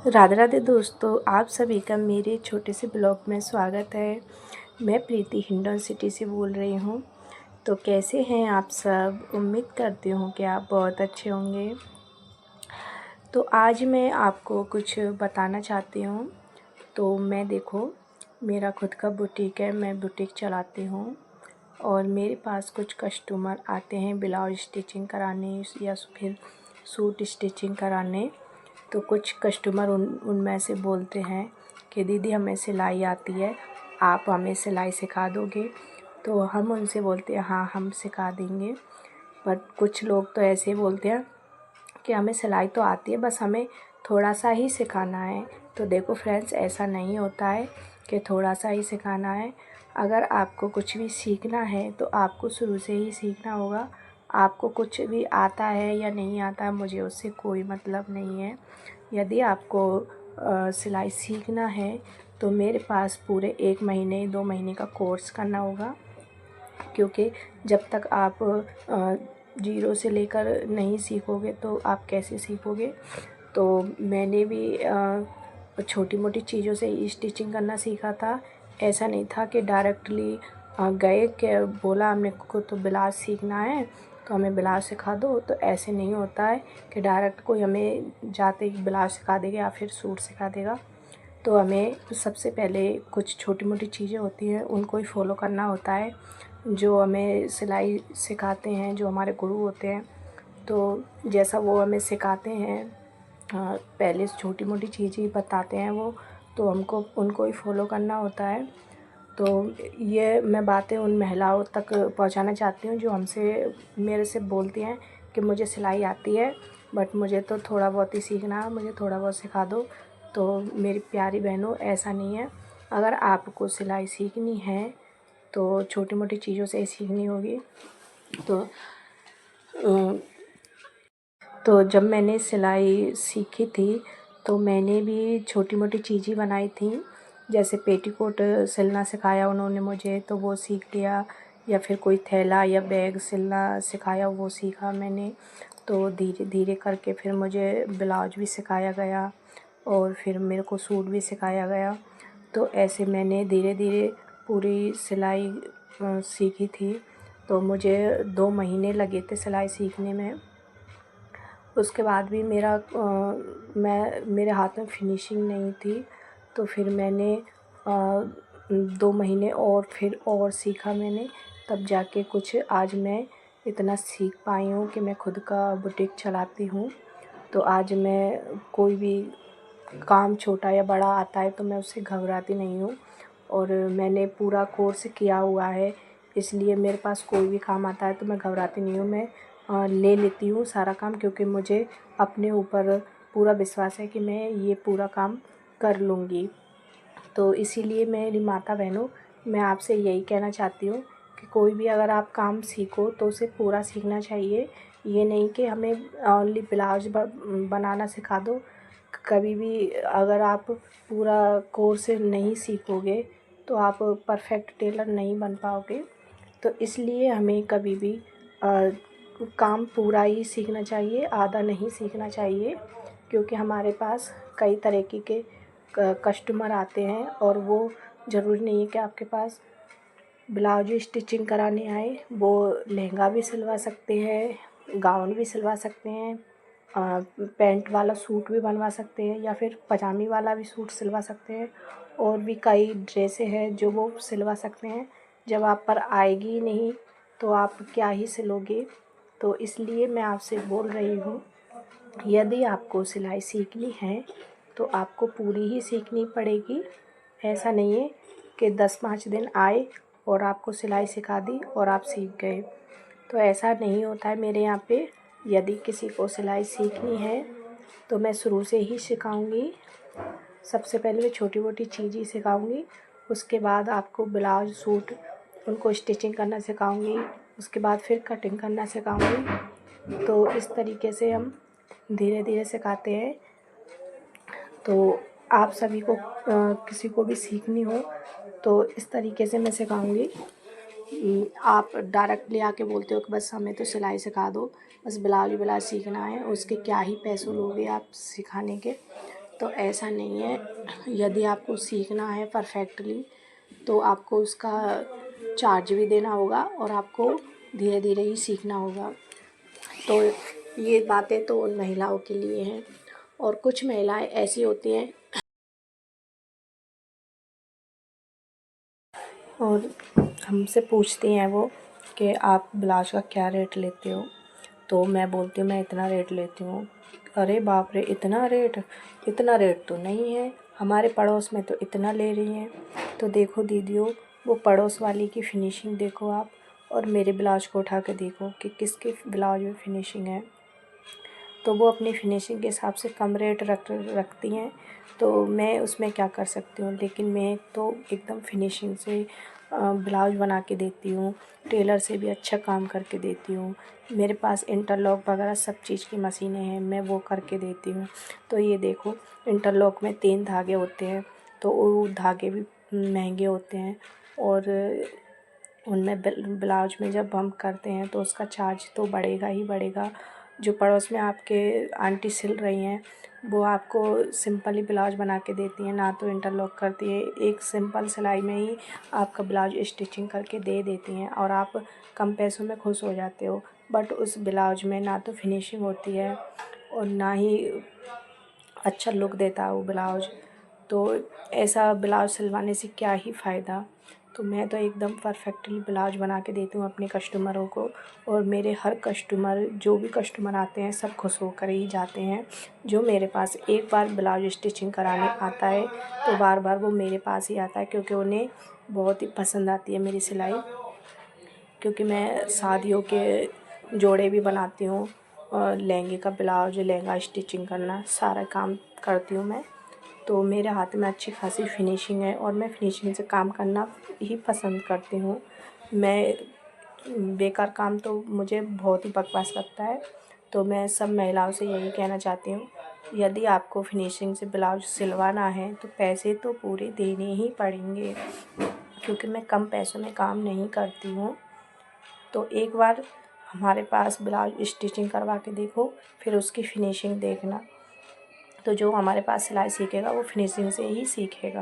राधे राधे दोस्तों, आप सभी का मेरे छोटे से ब्लॉग में स्वागत है। मैं प्रीति हिंडौन सिटी से बोल रही हूँ। तो कैसे हैं आप सब? उम्मीद करती हूँ कि आप बहुत अच्छे होंगे। तो आज मैं आपको कुछ बताना चाहती हूँ। तो मैं देखो, मेरा खुद का बुटीक है, मैं बुटीक चलाती हूँ और मेरे पास कुछ कस्टमर आते हैं ब्लाउज स्टिचिंग कराने या फिर सूट स्टिचिंग कराने। तो कुछ कस्टमर उनमें से बोलते हैं कि दीदी हमें सिलाई आती है, आप हमें सिलाई सिखा दोगे? तो हम उनसे बोलते हैं हाँ हम सिखा देंगे। पर कुछ लोग तो ऐसे बोलते हैं कि हमें सिलाई तो आती है, बस हमें थोड़ा सा ही सिखाना है। तो देखो फ्रेंड्स, ऐसा नहीं होता है कि थोड़ा सा ही सिखाना है। अगर आपको कुछ भी सीखना है तो आपको शुरू से ही सीखना होगा। आपको कुछ भी आता है या नहीं आता है, मुझे उससे कोई मतलब नहीं है। यदि आपको सिलाई सीखना है तो मेरे पास पूरे 1 महीने 2 महीने का कोर्स करना होगा, क्योंकि जब तक आप ज़ीरो से लेकर नहीं सीखोगे तो आप कैसे सीखोगे। तो मैंने भी छोटी मोटी चीज़ों से स्टिचिंग करना सीखा था। ऐसा नहीं था कि डायरेक्टली गए कि बोला हमने को तो ब्लाउज सीखना है तो हमें ब्लाउज सिखा दो। तो ऐसे नहीं होता है कि डायरेक्ट कोई हमें जाते ही ब्लाउज सिखा देगा या फिर सूट सिखा देगा। तो हमें सबसे पहले कुछ छोटी मोटी चीज़ें होती हैं, उनको ही फॉलो करना होता है। जो हमें सिलाई सिखाते हैं, जो हमारे गुरु होते हैं, तो जैसा वो हमें सिखाते हैं, पहले छोटी मोटी चीज़ें ही बताते हैं वो, तो हमको उनको ही फॉलो करना होता है। तो ये मैं बातें उन महिलाओं तक पहुंचाना चाहती हूँ जो मेरे से बोलती हैं कि मुझे सिलाई आती है बट मुझे तो थोड़ा बहुत ही सीखना है, मुझे थोड़ा बहुत सिखा दो। तो मेरी प्यारी बहनों, ऐसा नहीं है। अगर आपको सिलाई सीखनी है तो छोटी मोटी चीज़ों से ही सीखनी होगी। तो जब मैंने सिलाई सीखी थी तो मैंने भी छोटी मोटी चीज़ें बनाई थी। जैसे पेटीकोट सिलना सिखाया उन्होंने मुझे, तो वो सीख लिया। या फिर कोई थैला या बैग सिलना सिखाया, वो सीखा मैंने। तो धीरे धीरे करके फिर मुझे ब्लाउज भी सिखाया गया और फिर मेरे को सूट भी सिखाया गया। तो ऐसे मैंने धीरे धीरे पूरी सिलाई सीखी थी। तो मुझे 2 महीने लगे थे सिलाई सीखने में। उसके बाद भी मेरे हाथ में फिनिशिंग नहीं थी। तो फिर मैंने 2 महीने और फिर और सीखा मैंने, तब जाके कुछ आज मैं इतना सीख पाई हूँ कि मैं खुद का बुटीक चलाती हूँ। तो आज मैं कोई भी काम छोटा या बड़ा आता है तो मैं उससे घबराती नहीं हूँ। और मैंने पूरा कोर्स किया हुआ है, इसलिए मेरे पास कोई भी काम आता है तो मैं घबराती नहीं हूँ। मैं ले लेती हूँ सारा काम, क्योंकि मुझे अपने ऊपर पूरा विश्वास है कि मैं ये पूरा काम कर लूँगी। तो इसीलिए मेरी माता बहनों, मैं आपसे यही कहना चाहती हूँ कि कोई भी अगर आप काम सीखो तो उसे पूरा सीखना चाहिए। ये नहीं कि हमें ओनली ब्लाउज बनाना सिखा दो। कभी भी अगर आप पूरा कोर्स नहीं सीखोगे तो आप परफेक्ट टेलर नहीं बन पाओगे। तो इसलिए हमें कभी भी काम पूरा ही सीखना चाहिए, आधा नहीं सीखना चाहिए। क्योंकि हमारे पास कई तरीके के कस्टमर आते हैं और वो ज़रूरी नहीं है कि आपके पास ब्लाउज स्टिचिंग कराने आए। वो लहंगा भी सिलवा सकते हैं, गाउन भी सिलवा सकते हैं, पैंट वाला सूट भी बनवा सकते हैं, या फिर पजामी वाला भी सूट सिलवा सकते हैं। और भी कई ड्रेसें हैं जो वो सिलवा सकते हैं। जब आप पर आएगी ही नहीं तो आप क्या ही सिलोगे। तो इसलिए मैं आपसे बोल रही हूँ, यदि आपको सिलाई सीखनी है तो आपको पूरी ही सीखनी पड़ेगी। ऐसा नहीं है कि 10-5 दिन आए और आपको सिलाई सिखा दी और आप सीख गए। तो ऐसा नहीं होता है मेरे यहाँ पे। यदि किसी को सिलाई सीखनी है तो मैं शुरू से ही सिखाऊंगी। सबसे पहले मैं छोटी मोटी चीज़ें सिखाऊंगी, उसके बाद आपको ब्लाउज सूट उनको स्टिचिंग करना सिखाऊंगी, उसके बाद फिर कटिंग करना सिखाऊंगी। तो इस तरीके से हम धीरे धीरे सिखाते हैं। तो आप सभी को किसी को भी सीखनी हो तो इस तरीके से मैं सिखाऊंगी। आप डायरेक्टली आके बोलते हो कि बस हमें तो सिलाई सिखा दो, बस ब्लाउज सीखना है, उसके क्या ही पैसे लोगे आप सिखाने के। तो ऐसा नहीं है, यदि आपको सीखना है परफेक्टली तो आपको उसका चार्ज भी देना होगा और आपको धीरे धीरे ही सीखना होगा। तो ये बातें तो उन महिलाओं के लिए हैं। और कुछ महिलाएं ऐसी होती हैं और हमसे पूछती हैं वो कि आप ब्लाउज का क्या रेट लेते हो। तो मैं बोलती हूँ मैं इतना रेट लेती हूँ। अरे बाप रे, इतना रेट तो नहीं है, हमारे पड़ोस में तो इतना ले रही हैं। तो देखो दीदियों, वो पड़ोस वाली की फिनिशिंग देखो आप, और मेरे ब्लाउज को उठा के देखो कि किसके ब्लाउज में फिनिशिंग है। तो वो अपनी फिनिशिंग के हिसाब से कम रेट रखती हैं, तो मैं उसमें क्या कर सकती हूँ। लेकिन मैं तो एकदम फिनिशिंग से ब्लाउज बना के देती हूँ, टेलर से भी अच्छा काम करके देती हूँ। मेरे पास इंटरलॉक वगैरह सब चीज़ की मशीनें हैं, मैं वो करके देती हूँ। तो ये देखो, इंटरलॉक में 3 धागे होते हैं, तो वो धागे भी महंगे होते हैं, और उनमें ब्लाउज में जब हम करते हैं तो उसका चार्ज तो बढ़ेगा ही बढ़ेगा। जो पड़ोस में आपके आंटी सिल रही हैं, वो आपको सिंपल ही ब्लाउज बना के देती हैं, ना तो इंटरलॉक करती है। एक सिंपल सिलाई में ही आपका ब्लाउज स्टिचिंग करके दे देती हैं और आप कम पैसों में खुश हो जाते हो। बट उस ब्लाउज में ना तो फिनिशिंग होती है और ना ही अच्छा लुक देता है वो ब्लाउज। तो ऐसा ब्लाउज सिलवाने से क्या ही फ़ायदा। तो मैं तो एकदम परफेक्टली ब्लाउज बना के देती हूँ अपने कस्टमरों को, और मेरे हर कस्टमर, जो भी कस्टमर आते हैं, सब खुश होकर ही जाते हैं। जो मेरे पास एक बार ब्लाउज स्टिचिंग कराने आता है तो बार बार वो मेरे पास ही आता है, क्योंकि उन्हें बहुत ही पसंद आती है मेरी सिलाई। क्योंकि मैं शादियों के जोड़े भी बनाती हूँ, और लहंगे का ब्लाउज, लहंगा स्टिचिंग करना, सारा काम करती हूँ मैं। तो मेरे हाथ में अच्छी खासी फिनिशिंग है और मैं फिनिशिंग से काम करना ही पसंद करती हूँ। मैं बेकार काम तो मुझे बहुत ही बकवास लगता है। तो मैं सब महिलाओं से यही कहना चाहती हूँ, यदि आपको फिनिशिंग से ब्लाउज सिलवाना है तो पैसे तो पूरे देने ही पड़ेंगे, क्योंकि मैं कम पैसों में काम नहीं करती हूँ। तो एक बार हमारे पास ब्लाउज स्टिचिंग करवा के देखो, फिर उसकी फिनिशिंग देखना। तो जो हमारे पास सिलाई सीखेगा वो फिनिशिंग से ही सीखेगा।